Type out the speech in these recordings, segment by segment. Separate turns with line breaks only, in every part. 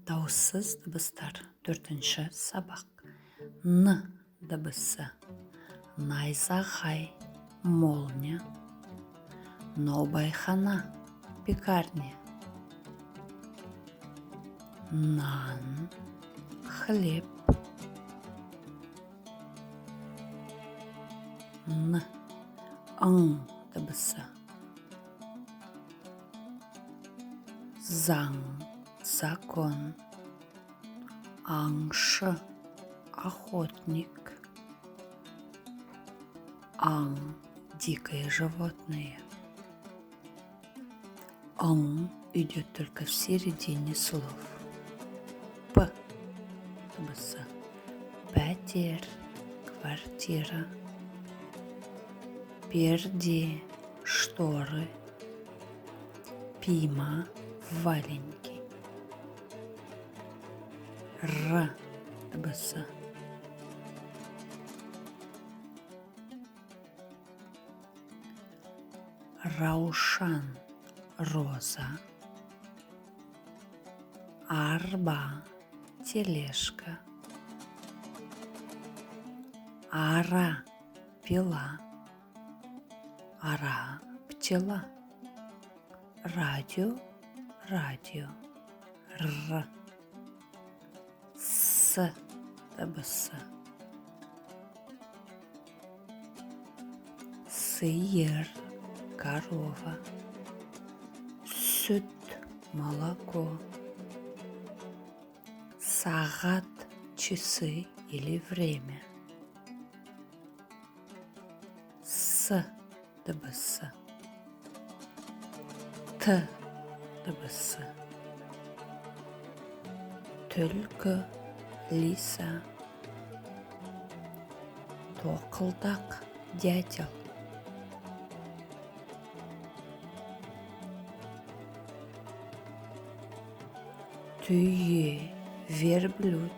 Дауыссыз дыбыстар. 4-ші сабақ. Н дыбысы. Найзағай, молния. Наубайхана, пекарня. Нан, хлеб. Н, ың дыбысы. Заң, закон. Аңшы, охотник. Ан, дикое животное. Ан идет только в середине слов. П дыбысы. Пәтер, квартира. Перде, шторы. Пима, валенки. Р дыбысы. Раушан, роза. Арба, тележка. Ара, пила. Ара, пчела. Радио, радио. Р. С дыбысы. Сиыр, корова. Сүт, молоко. Сағат, часы или время. С дыбысы. Т дыбысы. Түлкі, лиса. Тоқылдақ, дятел. Түйе, верблюд.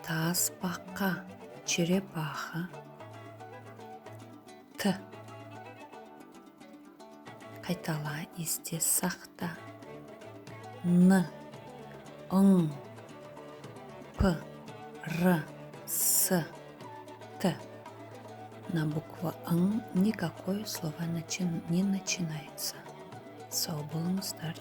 Тасбақа, черепаха. Т. Қайтала, есте сақта. Н, ың. П, Р, С, Т. На букву «ың» никакое слово не начинается. Сау болыңыздар.